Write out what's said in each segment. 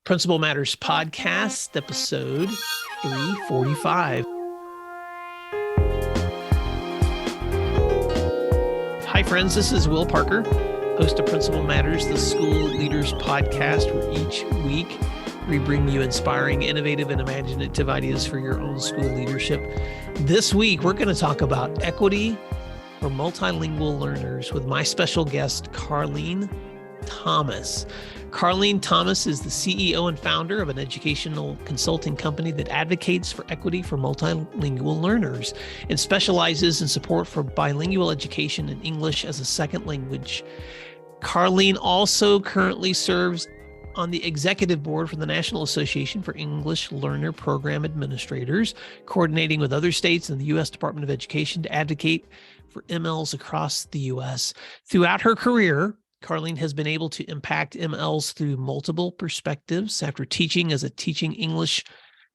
Principal Matters Podcast, episode 345. Hi, friends. This is Will Parker, host of Principal Matters, the School Leaders Podcast, where each week we bring you inspiring, innovative, and imaginative ideas for your own school leadership. This week, we're going to talk about equity for multilingual learners with my special guest, Carlene Thomas. Carlene Thomas is the CEO and founder of an educational consulting company that advocates for equity for multilingual learners and specializes in support for bilingual education in English as a second language. Carlene also currently serves on the executive board for the National Association for English Learner Program Administrators, coordinating with other states and the U.S. Department of Education to advocate for MLs across the U.S. Throughout her career, Carlene has been able to impact MLs through multiple perspectives. After teaching as a teaching English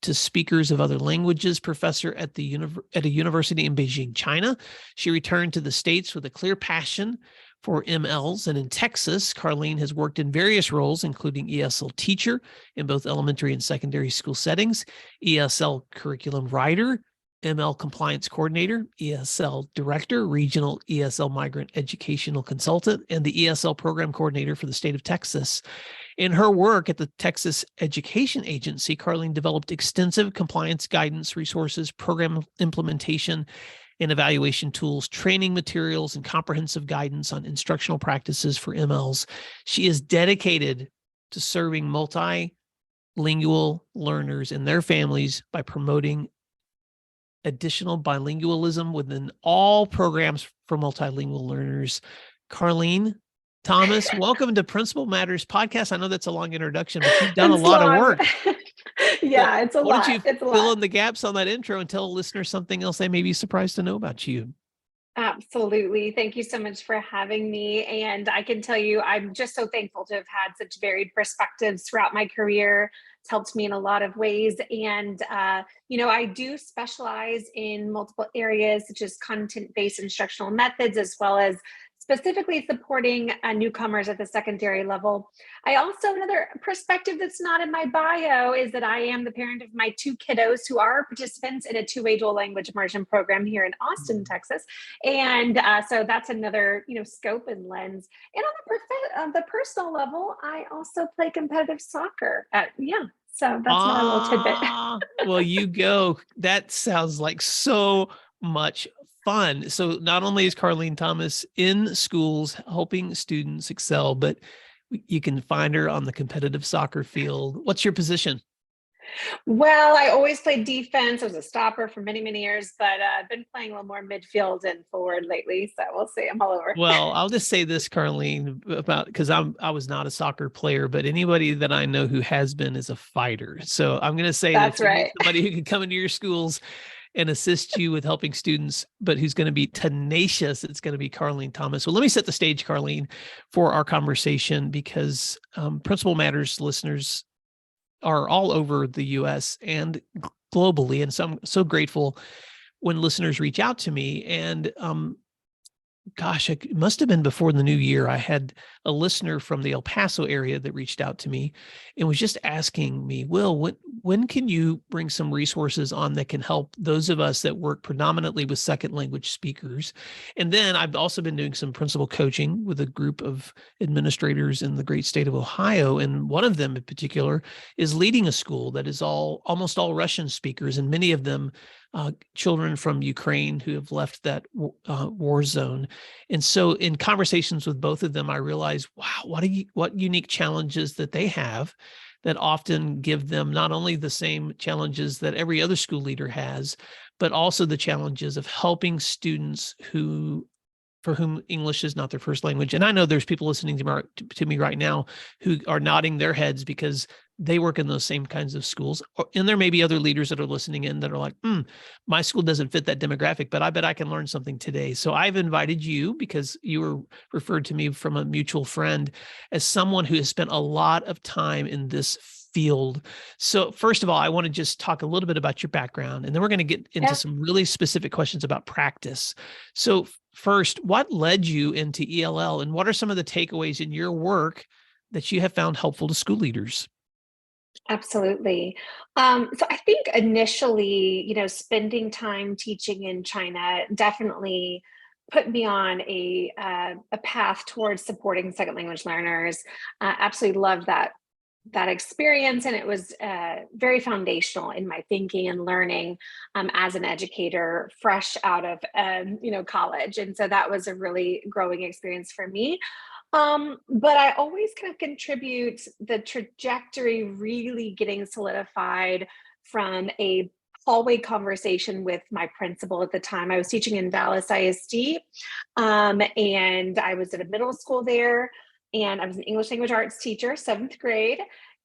to speakers of other languages professor at a university in Beijing, China, she returned to the States with a clear passion for MLs. And in Texas, Carlene has worked in various roles, including ESL teacher in both elementary and secondary school settings, ESL curriculum writer, ML compliance coordinator, ESL director, regional ESL migrant educational consultant, and the ESL program coordinator for the state of Texas. In her work at the Texas Education Agency, Carlene developed extensive compliance guidance resources, program implementation and evaluation tools, training materials, and comprehensive guidance on instructional practices for MLs. She is dedicated to serving multilingual learners and their families by promoting additional bilingualism within all programs for multilingual learners. Carlene Thomas, welcome to Principal Matters Podcast. I know that's a long introduction, but you've done a lot of work. Yeah, it's a lot. Why don't you fill in the gaps on that intro and tell listeners something else they may be surprised to know about you? Absolutely. Thank you so much for having me. And I can tell you, I'm just so thankful to have had such varied perspectives throughout my career. It's helped me in a lot of ways. And, I do specialize in multiple areas, such as content-based instructional methods, as well as specifically supporting newcomers at the secondary level. I also, another perspective that's not in my bio is that I am the parent of my two kiddos who are participants in a two-way dual language immersion program here in Austin, Texas. And so that's another, scope and lens. And on the personal level, I also play competitive soccer. So that's my little tidbit. Well, you go. That sounds like so much fun. So not only is Carlene Thomas in schools helping students excel, but you can find her on the competitive soccer field. What's your position? Well, I always played defense. I was a stopper for many, many years, but I've been playing a little more midfield and forward lately. So we'll see. I'm all over. Well, I'll just say this, Carlene, because I was not a soccer player, but anybody that I know who has been is a fighter. So I'm going to say that's that right. Somebody who can come into your schools and assist you with helping students, but who's going to be tenacious, it's going to be Carlene Thomas. Well, let me set the stage, Carlene, for our conversation, because Principal Matters listeners are all over the U.S. and globally. And so I'm so grateful when listeners reach out to me. And it must have been before the new year. I had a listener from the El Paso area that reached out to me and was just asking me, Will, when can you bring some resources on that can help those of us that work predominantly with second language speakers? And then I've also been doing some principal coaching with a group of administrators in the great state of Ohio. And one of them in particular is leading a school that is almost all Russian speakers, and many of them children from Ukraine who have left that war zone. And so in conversations with both of them, I realized, wow, what unique challenges that they have that often give them not only the same challenges that every other school leader has, but also the challenges of helping students for whom English is not their first language. And I know there's people listening to me right now who are nodding their heads because they work in those same kinds of schools. And there may be other leaders that are listening in that are like, my school doesn't fit that demographic, but I bet I can learn something today. So I've invited you, because you were referred to me from a mutual friend, as someone who has spent a lot of time in this field. So first of all, I want to just talk a little bit about your background, and then we're going to get into some really specific questions about practice. So first, what led you into ELL, and what are some of the takeaways in your work that you have found helpful to school leaders? Absolutely. So I think initially, spending time teaching in China definitely put me on a path towards supporting second language learners. Absolutely loved that experience, and it was very foundational in my thinking and learning as an educator fresh out of college. And so that was a really growing experience for me. But I always kind of contribute the trajectory really getting solidified from a hallway conversation with my principal at the time. I was teaching in Dallas ISD, and I was at a middle school there, and I was an English language arts teacher, seventh grade.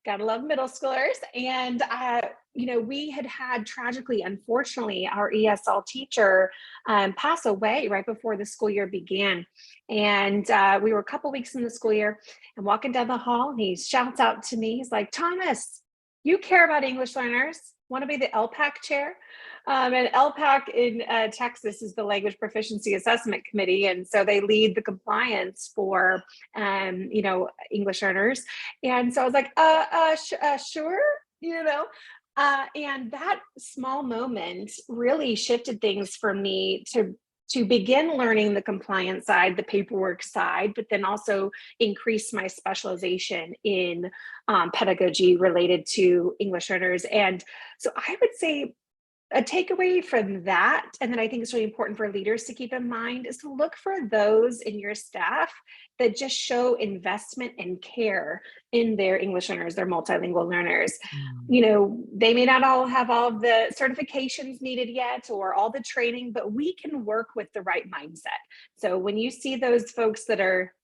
Gotta love middle schoolers. And, we had tragically, unfortunately, our ESL teacher pass away right before the school year began. And we were a couple weeks in the school year and walking down the hall, and he shouts out to me, he's like, Thomas, you care about English learners, want to be the LPAC chair? And LPAC in Texas is the Language Proficiency Assessment Committee. And so they lead the compliance for, English learners. And so I was like, sure, and that small moment really shifted things for me to begin learning the compliance side, the paperwork side, but then also increase my specialization in pedagogy related to English learners. And so I would say a takeaway from that, and then I think it's really important for leaders to keep in mind, is to look for those in your staff that just show investment and care in their English learners, their multilingual learners. They may not all have all of the certifications needed yet or all the training, but we can work with the right mindset. So when you see those folks that are,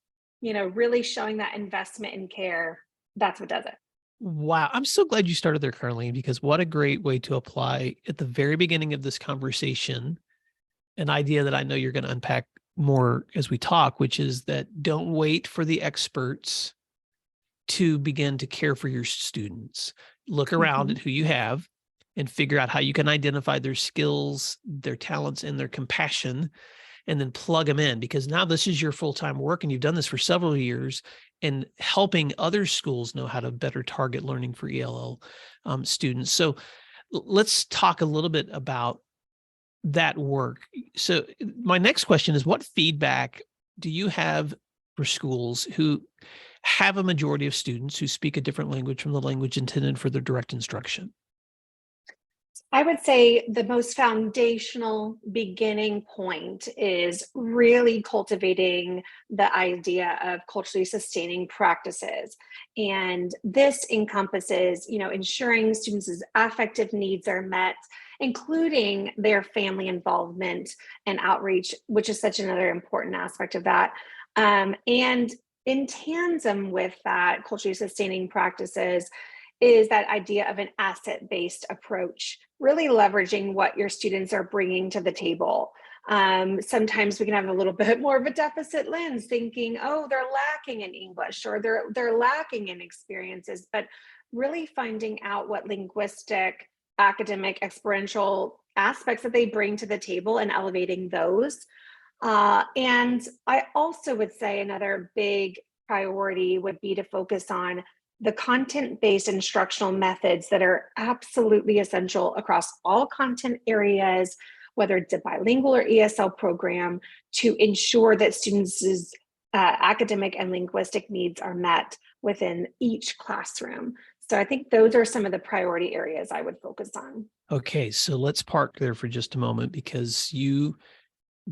really showing that investment and care, that's what does it. Wow. I'm so glad you started there, Carlene, because what a great way to apply at the very beginning of this conversation, an idea that I know you're going to unpack more as we talk, which is that don't wait for the experts to begin to care for your students. Look around at who you have and figure out how you can identify their skills, their talents, and their compassion, and then plug them in, because now this is your full-time work and you've done this for several years, and helping other schools know how to better target learning for ELL students. So let's talk a little bit about that work. So my next question is, what feedback do you have for schools who have a majority of students who speak a different language from the language intended for their direct instruction? I would say the most foundational beginning point is really cultivating the idea of culturally sustaining practices. And this encompasses, ensuring students' affective needs are met, including their family involvement and outreach, which is such another important aspect of that. And in tandem with that, culturally sustaining practices is that idea of an asset-based approach, really leveraging what your students are bringing to the table. Sometimes we can have a little bit more of a deficit lens, thinking, oh, they're lacking in English or they're lacking in experiences, but really finding out what linguistic, academic, experiential aspects that they bring to the table and elevating those. And I also would say another big priority would be to focus on the content-based instructional methods that are absolutely essential across all content areas, whether it's a bilingual or ESL program, to ensure that students' academic and linguistic needs are met within each classroom. So I think those are some of the priority areas I would focus on. Okay, so let's park there for just a moment, because you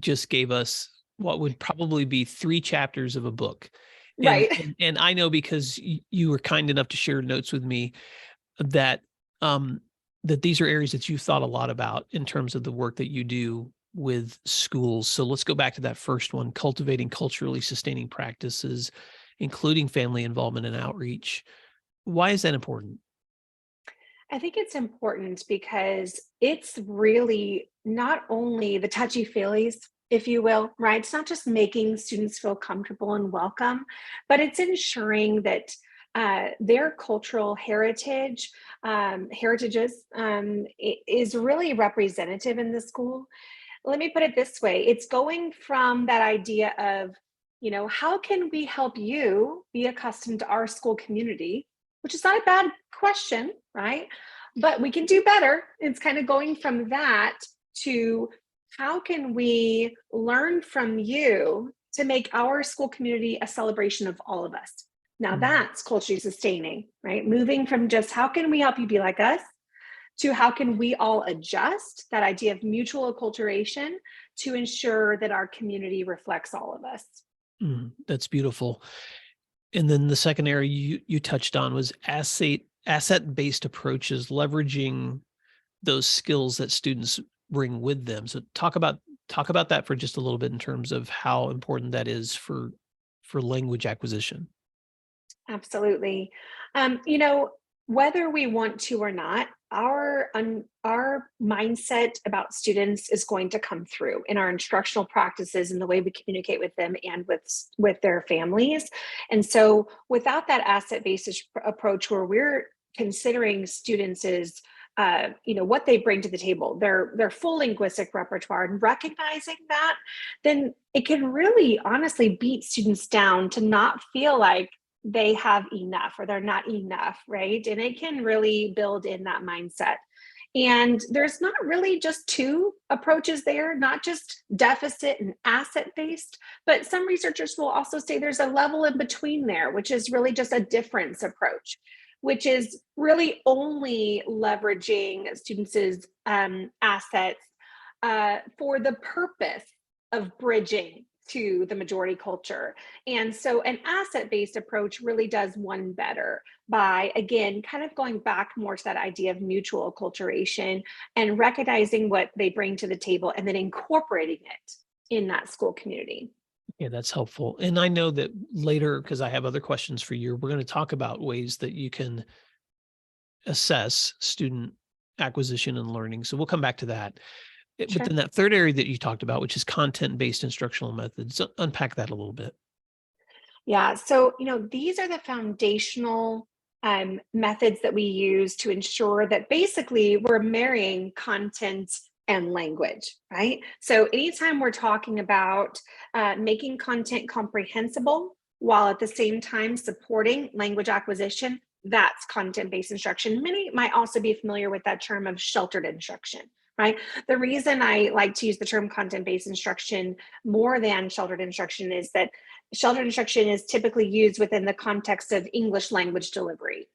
just gave us what would probably be 3 chapters of a book. Right. And I know, because you were kind enough to share notes with me, that that these are areas that you've thought a lot about in terms of the work that you do with schools. So let's go back to that first one: cultivating culturally sustaining practices, including family involvement and outreach. Why is that important? I think it's important because it's really not only the touchy-feelies, if you will, right? It's not just making students feel comfortable and welcome, but it's ensuring that their cultural heritages, is really representative in the school. Let me put it this way: it's going from that idea of, how can we help you be accustomed to our school community, which is not a bad question, right? But we can do better. It's kind of going from that to how can we learn from you to make our school community a celebration of all of us? Now that's culturally sustaining, right? Moving from just how can we help you be like us to how can we all adjust, that idea of mutual acculturation to ensure that our community reflects all of us. That's beautiful. And then the second area you touched on was asset-based approaches, leveraging those skills that students bring with them. So talk about that for just a little bit in terms of how important that is for language acquisition. Absolutely. Whether we want to or not, our mindset about students is going to come through in our instructional practices and the way we communicate with them and with their families. And so without that asset-based approach where we're considering students as what they bring to the table, their full linguistic repertoire, and recognizing that, then it can really honestly beat students down to not feel like they have enough or they're not enough, right? And it can really build in that mindset. And there's not really just two approaches there, not just deficit and asset-based, but some researchers will also say there's a level in between there, which is really just a difference approach, which is really only leveraging students' assets for the purpose of bridging to the majority culture. And so an asset-based approach really does one better by, again, kind of going back more to that idea of mutual acculturation and recognizing what they bring to the table and then incorporating it in that school community. Yeah, that's helpful. And I know that later, because I have other questions for you, we're going to talk about ways that you can assess student acquisition and learning. So we'll come back to that. Sure. But then that third area that you talked about, which is content-based instructional methods, unpack that a little bit. Yeah, so these are the foundational methods that we use to ensure that basically we're marrying content and language, right? So anytime we're talking about making content comprehensible while at the same time supporting language acquisition, that's content-based instruction. Many might also be familiar with that term of sheltered instruction, right? The reason I like to use the term content-based instruction more than sheltered instruction is that sheltered instruction is typically used within the context of English language delivery.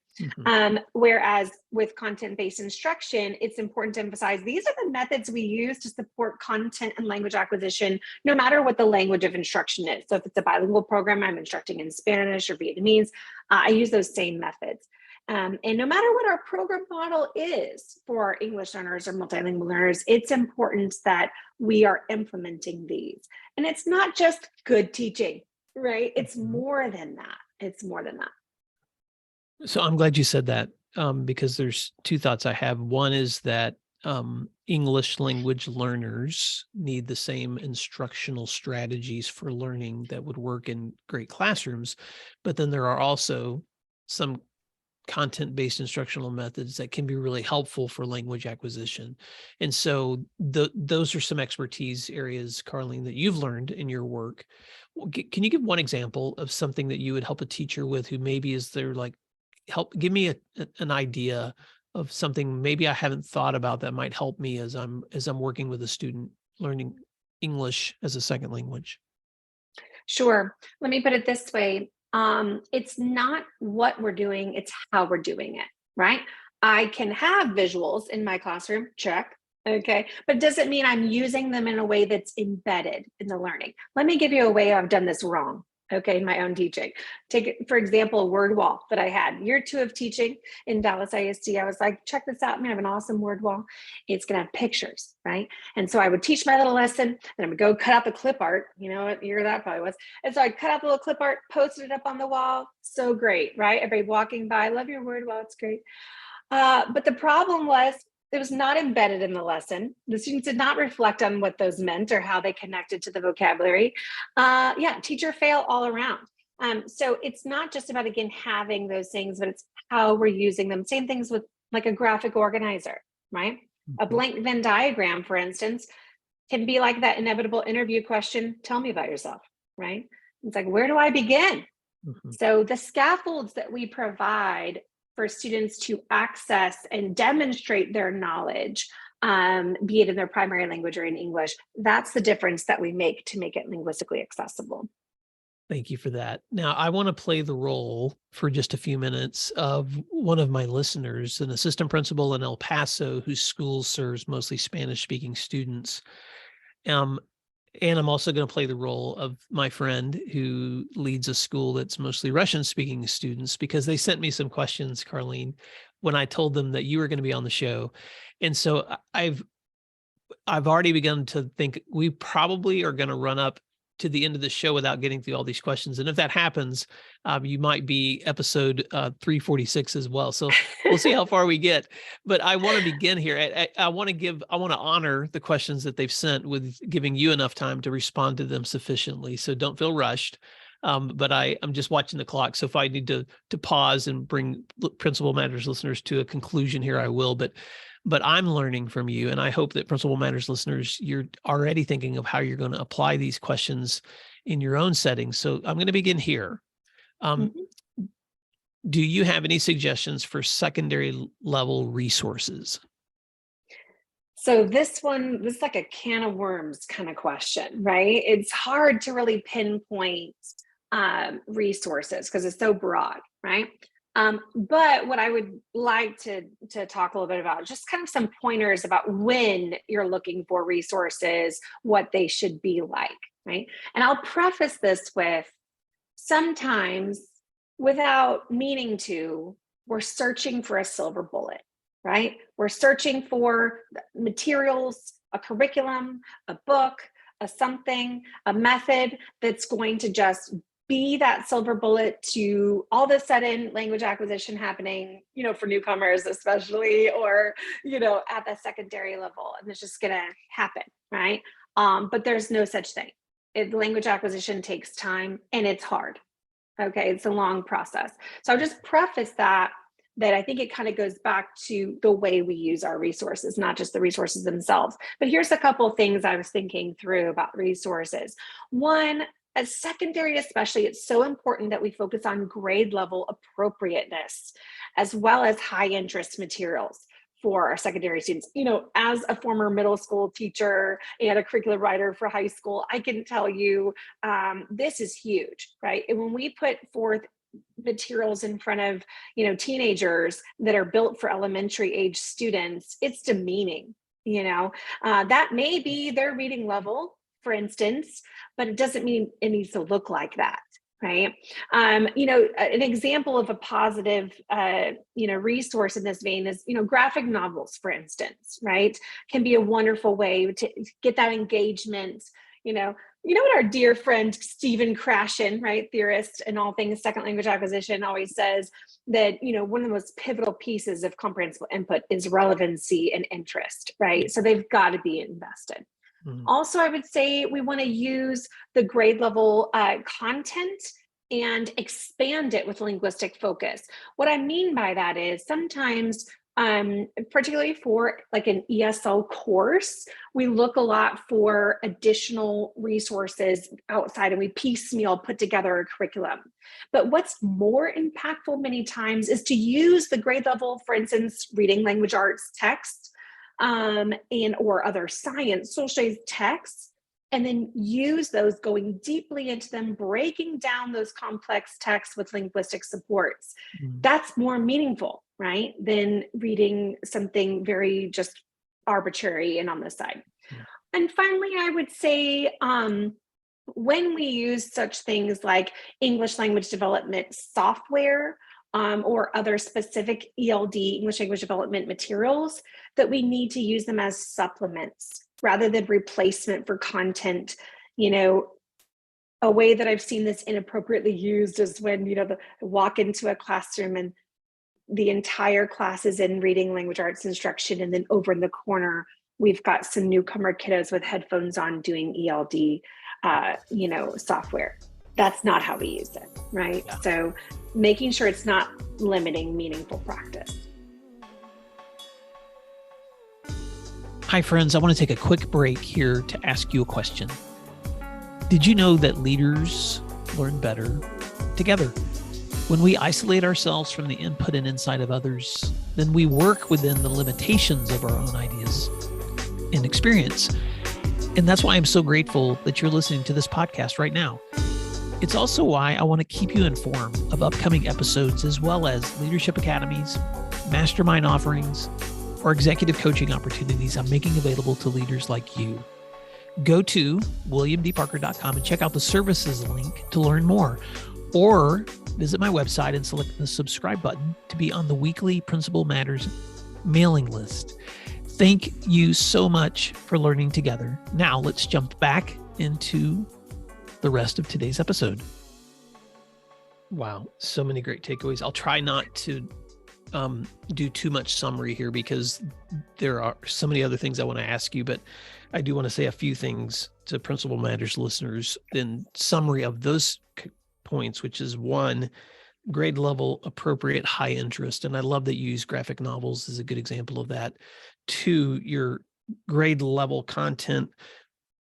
Whereas with content-based instruction, it's important to emphasize these are the methods we use to support content and language acquisition, no matter what the language of instruction is. So if it's a bilingual program, I'm instructing in Spanish or Vietnamese, I use those same methods. And no matter what our program model is for our English learners or multilingual learners, it's important that we are implementing these. And it's not just good teaching, right? It's more than that. It's more than that. So I'm glad you said that, because there's two thoughts I have. One is that English language learners need the same instructional strategies for learning that would work in great classrooms. But then there are also some content-based instructional methods that can be really helpful for language acquisition. And so those are some expertise areas, Carlene, that you've learned in your work. Can you give one example of something that you would help a teacher with who maybe is there like, give me an idea of something maybe I haven't thought about that might help me as I'm working with a student learning English as a second language? Sure. Let me put it this way. It's not what we're doing, it's how we're doing it, right? I can have visuals in my classroom, check. Okay. But does it mean I'm using them in a way that's embedded in the learning? Let me give you a way I've done this wrong. Okay, in my own teaching. Take, for example, a word wall that I had. Year 2 of teaching in Dallas ISD, I was like, check this out, man, I have an awesome word wall. It's gonna have pictures, right? And so I would teach my little lesson, and I would go cut out the clip art, you know what year that probably was. And so I'd cut out the little clip art, posted it up on the wall. So great, right? Everybody walking by, love your word wall, it's great. But the problem was, it was not embedded in the lesson. The students did not reflect on what those meant or how they connected to the vocabulary. Yeah, teacher fail all around. So it's not just about, again, having those things, but it's how we're using them. Same things with like a graphic organizer, right? A blank Venn diagram, for instance, can be like that inevitable interview question, tell me about yourself, right? It's like, where do I begin? So the scaffolds that we provide for students to access and demonstrate their knowledge, be it in their primary language or in English. That's the difference that we make to make it linguistically accessible. Thank you for that. Now, I want to play the role for just a few minutes of one of my listeners, an assistant principal in El Paso whose school serves mostly Spanish-speaking students. And I'm also going to play the role of my friend who leads a school that's mostly Russian-speaking students, because they sent me some questions, Carlene, when I told them that you were going to be on the show. And so I've already begun to think we probably are going to run up to the end of the show without getting through all these questions. And if that happens, you might be episode 346 as well. So we'll see how far we get. But I want to begin here. I want to honor the questions that they've sent with giving you enough time to respond to them sufficiently. So don't feel rushed. But I'm just watching the clock. So if I need to pause and bring Principal Matters listeners to a conclusion here, I will. But I'm learning from you, and I hope that Principal Matters listeners, you're already thinking of how you're going to apply these questions in your own settings. So I'm going to begin here. Do you have any suggestions for secondary level resources? So this is like a can of worms kind of question, right? It's hard to really pinpoint resources because it's so broad, right? But what I would like to talk a little bit about, just kind of some pointers about when you're looking for resources, what they should be like, right? And I'll preface this with, sometimes without meaning to, we're searching for a silver bullet, right? We're searching for materials, a curriculum, a book, a something, a method that's going to just be that silver bullet to all of a sudden language acquisition happening, for newcomers especially, or, at the secondary level, and it's just going to happen, right? But there's no such thing. Language acquisition takes time and it's hard. Okay, it's a long process. So I'll just preface that I think it kind of goes back to the way we use our resources, not just the resources themselves. But here's a couple of things I was thinking through about resources. One, as secondary especially, it's so important that we focus on grade level appropriateness, as well as high interest materials for our secondary students. As a former middle school teacher and a curriculum writer for high school, I can tell you this is huge, right? And when we put forth materials in front of, teenagers that are built for elementary age students, it's demeaning, that may be their reading level, for instance, but it doesn't mean it needs to look like that, right? An example of a positive, resource in this vein is, graphic novels, for instance, right? Can be a wonderful way to get that engagement. What our dear friend Stephen Krashen, right, theorist in all things second language acquisition, always says that, one of the most pivotal pieces of comprehensible input is relevancy and interest, right? So they've got to be invested. Also, I would say we want to use the grade level content and expand it with linguistic focus. What I mean by that is sometimes, particularly for like an ESL course, we look a lot for additional resources outside and we piecemeal put together a curriculum. But what's more impactful many times is to use the grade level, for instance, reading language arts text, or other science, social studies texts, and then use those, going deeply into them, breaking down those complex texts with linguistic supports. That's more meaningful, right, than reading something very just arbitrary and on the side. And finally, I would say, when we use such things like English language development software, or other specific ELD, English language development materials, that we need to use them as supplements rather than replacement for content. A way that I've seen this inappropriately used is when, walk into a classroom and the entire class is in reading language arts instruction, and then over in the corner, we've got some newcomer kiddos with headphones on doing ELD, software. That's not how we use it, right? Yeah. So making sure it's not limiting meaningful practice. Hi, friends. I want to take a quick break here to ask you a question. Did you know that leaders learn better together? When we isolate ourselves from the input and insight of others, then we work within the limitations of our own ideas and experience. And that's why I'm so grateful that you're listening to this podcast right now. It's also why I want to keep you informed of upcoming episodes, as well as leadership academies, mastermind offerings, or executive coaching opportunities I'm making available to leaders like you. Go to williamdparker.com and check out the services link to learn more, or visit my website and select the subscribe button to be on the weekly Principal Matters mailing list. Thank you so much for learning together. Now let's jump back into the rest of today's episode. Wow, so many great takeaways. I'll try not to do too much summary here because there are so many other things I want to ask you, but I do want to say a few things to Principal Matters listeners in summary of those points, which is one, grade level appropriate high interest. And I love that you use graphic novels as a good example of that. Two, your grade level content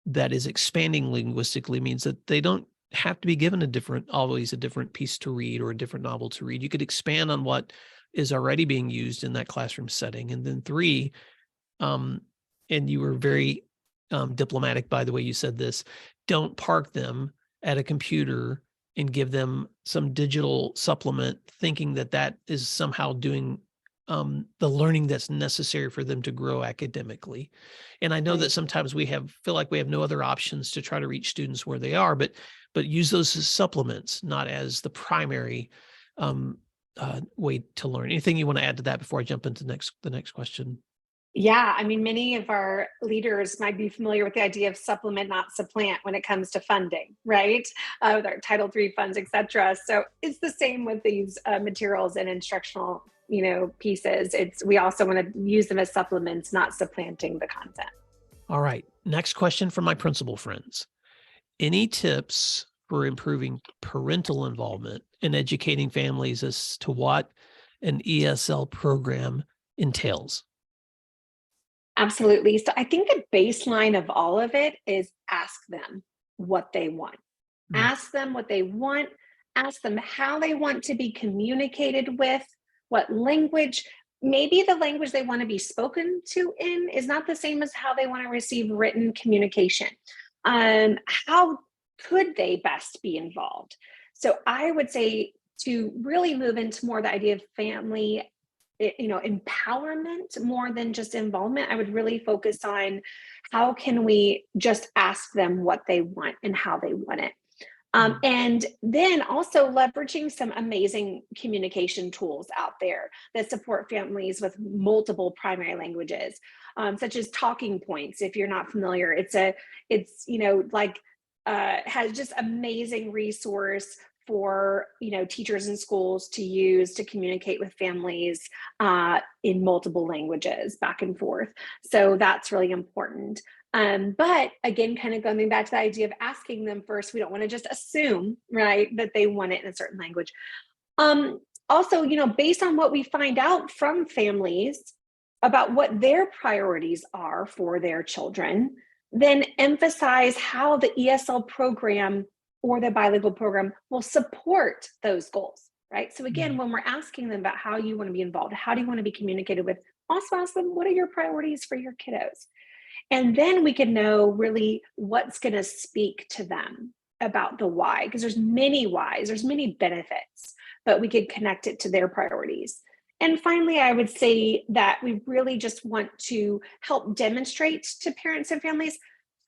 that is expanding linguistically means that they don't have to be given always a different piece to read or a different novel to read. You could expand on what is already being used in that classroom setting. And then three, and you were very diplomatic by the way you said this, don't park them at a computer and give them some digital supplement thinking that that is somehow doing the learning that's necessary for them to grow academically. And I know that sometimes we feel like we have no other options to try to reach students where they are, but use those as supplements, not as the primary way to learn. Anything you want to add to that before I jump into the next question? Yeah, I mean, many of our leaders might be familiar with the idea of supplement, not supplant when it comes to funding, right? With our Title III funds, et cetera. So it's the same with these materials and instructional, pieces. We also want to use them as supplements, not supplanting the content. All right. Next question from my principal friends. Any tips for improving parental involvement in educating families as to what an ESL program entails? Absolutely. So I think the baseline of all of it is ask them what they want. Ask them what they want. Ask them how they want to be communicated with, what language. Maybe the language they want to be spoken to in is not the same as how they want to receive written communication. How could they best be involved? So I would say to really move into more the idea of family empowerment more than just involvement, I would really focus on how can we just ask them what they want and how they want it. And then also leveraging some amazing communication tools out there that support families with multiple primary languages, such as talking points. If you're not familiar, has just amazing resource for teachers and schools to use to communicate with families in multiple languages back and forth. So that's really important. But again, kind of going back to the idea of asking them first, we don't want to just assume, right, that they want it in a certain language. Also, based on what we find out from families about what their priorities are for their children, then emphasize how the ESL program or the bilingual program will support those goals, right? So again, when we're asking them about how you want to be involved, how do you want to be communicated with, also ask them, what are your priorities for your kiddos? And then we can know really what's going to speak to them about the why, because there's many whys, there's many benefits, but we could connect it to their priorities. And finally, I would say that we really just want to help demonstrate to parents and families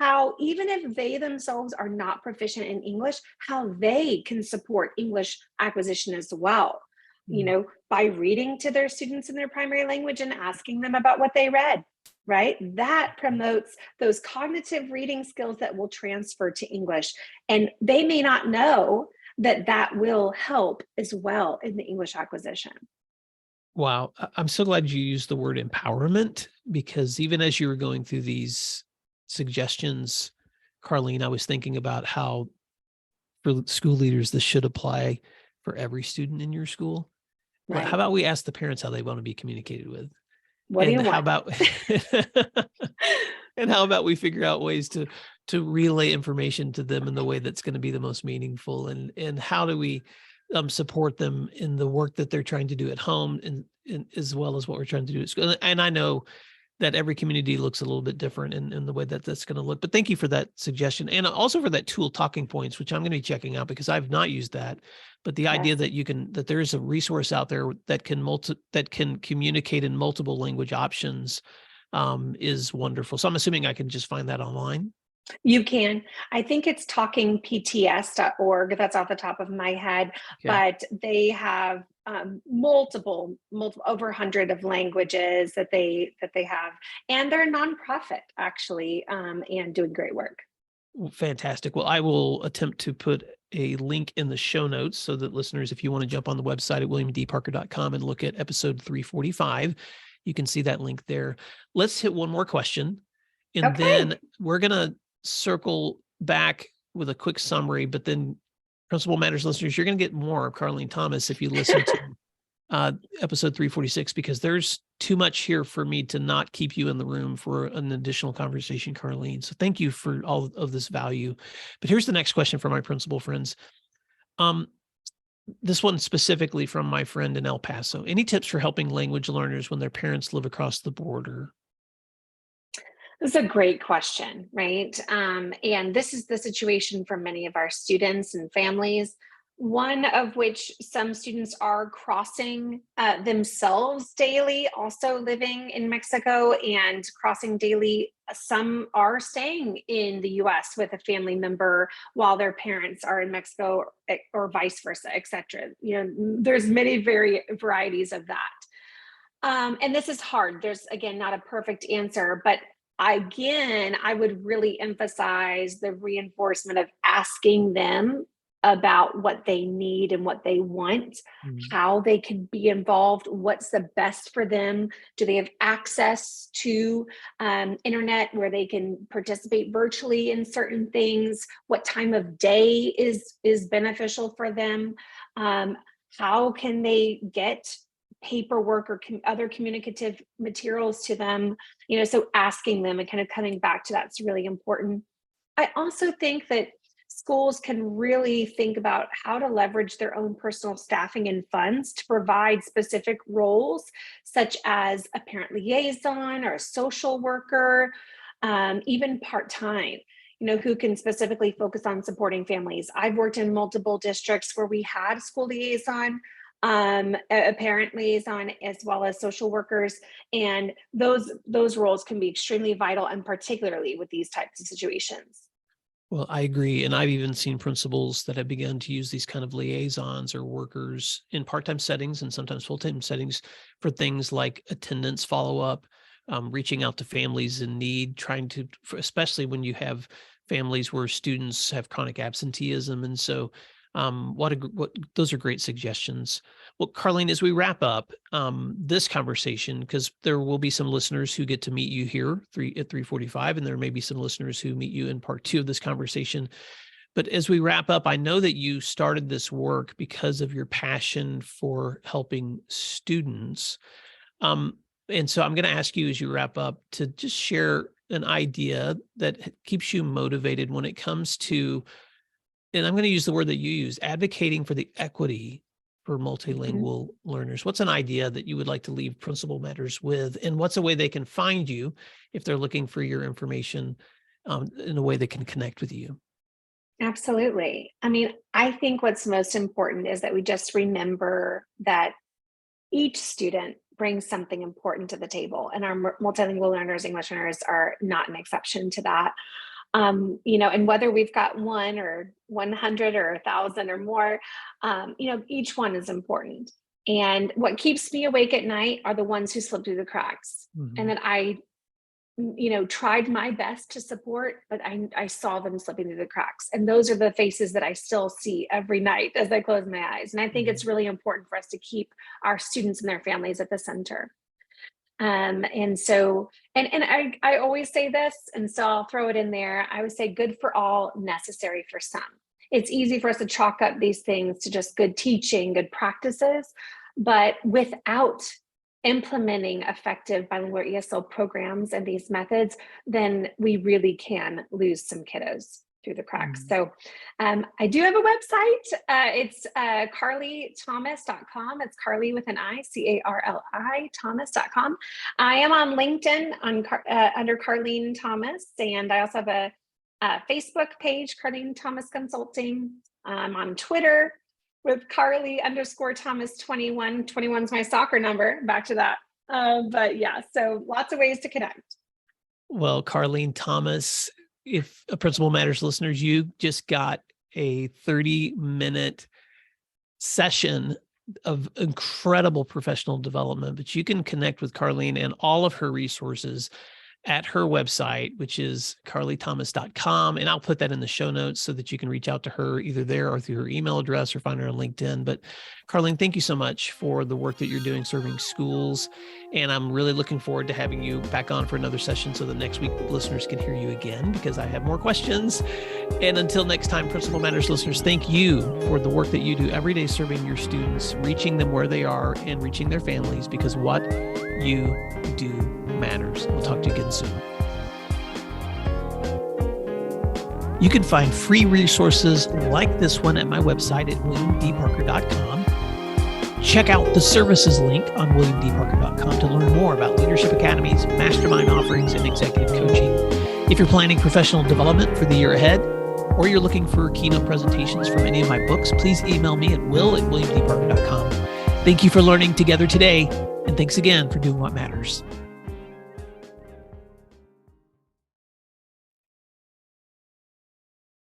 how, even if they themselves are not proficient in English, how they can support English acquisition as well, by reading to their students in their primary language and asking them about what they read, right? That promotes those cognitive reading skills that will transfer to English. And they may not know that will help as well in the English acquisition. Wow. I'm so glad you used the word empowerment, because even as you were going through these suggestions, Carlene, I was thinking about how for school leaders, this should apply for every student in your school. Right. How about we ask the parents how they want to be communicated with? What do you want? And how about we figure out ways to relay information to them in the way that's going to be the most meaningful? And how do we support them in the work that they're trying to do at home, and as well as what we're trying to do at school. And I know that every community looks a little bit different in the way that that's going to look. But thank you for that suggestion, and also for that tool, Talking Points, which I'm going to be checking out because I've not used that. But the idea Yes. that there is a resource out there that can communicate in multiple language options is wonderful. So I'm assuming I can just find that online. You can. I think it's talkingpts.org. That's off the top of my head, Okay. but they have multiple, over 100 of languages that they have, and they're a nonprofit actually, and doing great work. Fantastic. Well, I will attempt to put a link in the show notes so that listeners, if you want to jump on the website at williamdparker.com and look at episode 345, you can see that link there. Let's hit one more question, and then Okay. we're going to circle back with a quick summary, but then Principal Matters listeners, you're going to get more of Carlene Thomas if you listen to episode 346, because there's too much here for me to not keep you in the room for an additional conversation, Carlene. So thank you for all of this value. But here's the next question for my principal friends. This one specifically from my friend in El Paso. Any tips for helping language learners when their parents live across the border? This is a great question, right? And this is the situation for many of our students and families, one of which some students are crossing themselves daily, also living in Mexico and crossing daily. Some are staying in the US with a family member while their parents are in Mexico, or vice versa, etc. There's many varieties of that. And this is hard. There's, again, not a perfect answer, but again, I would really emphasize the reinforcement of asking them about what they need and what they want, how they can be involved, what's the best for them. Do they have access to internet where they can participate virtually in certain things? What time of day is beneficial for them? How can they get paperwork or other communicative materials to them? So asking them and kind of coming back to that's really important. I also think that schools can really think about how to leverage their own personal staffing and funds to provide specific roles, such as a parent liaison or a social worker, even part-time, who can specifically focus on supporting families. I've worked in multiple districts where we had a school liaison, a parent liaison, as well as social workers, and those roles can be extremely vital, and particularly with these types of situations. Well, I agree. And I've even seen principals that have begun to use these kind of liaisons or workers in part-time settings and sometimes full-time settings for things like attendance follow-up, reaching out to families in need, trying to, especially when you have families where students have chronic absenteeism. And so those are great suggestions. Well, Carlene, as we wrap up this conversation, because there will be some listeners who get to meet you here at 345, and there may be some listeners who meet you in part 2 of this conversation. But as we wrap up, I know that you started this work because of your passion for helping students. And so I'm going to ask you as you wrap up to just share an idea that keeps you motivated when it comes to, and I'm going to use the word that you use, advocating for the equity for multilingual learners. What's an idea that you would like to leave Principal Matters with? And what's a way they can find you if they're looking for your information in a way they can connect with you? Absolutely. I mean, I think what's most important is that we just remember that each student brings something important to the table, and our multilingual learners, English learners, are not an exception to that. And whether we've got 1 or 100 or 1,000 or more, each one is important. And what keeps me awake at night are the ones who slip through the cracks, and that I tried my best to support, but I saw them slipping through the cracks. And those are the faces that I still see every night as I close my eyes. And I think it's really important for us to keep our students and their families at the center. And so, and I always say this, and so I'll throw it in there. I would say good for all, necessary for some. It's easy for us to chalk up these things to just good teaching, good practices, but without implementing effective bilingual ESL programs and these methods, then we really can lose some kiddos. through the cracks. So I do have a website. It's carlythomas.com. It's Carly with an I, Carli, Thomas.com. I am on LinkedIn under Carlene Thomas. And I also have a Facebook page, Carlene Thomas Consulting. I'm on Twitter with Carly_Thomas21. 21 is my soccer number. Back to that. But yeah, so lots of ways to connect. Well, Carlene Thomas, if a Principal Matters listeners, you just got a 30-minute session of incredible professional development, but you can connect with Carlene and all of her resources at her website, which is carlythomas.com. And I'll put that in the show notes so that you can reach out to her either there or through her email address or find her on LinkedIn. But Carlene, thank you so much for the work that you're doing serving schools. And I'm really looking forward to having you back on for another session so that next week listeners can hear you again, because I have more questions. And until next time, Principal Matters listeners, thank you for the work that you do every day serving your students, reaching them where they are and reaching their families, because what you do matters. We'll talk to you again soon. You can find free resources like this one at my website at williamdparker.com. Check out the services link on williamdparker.com to learn more about leadership academies, mastermind offerings, and executive coaching. If you're planning professional development for the year ahead, or you're looking for keynote presentations from any of my books, please email me at will@williamdparker.com. Thank you for learning together today, and thanks again for doing what matters.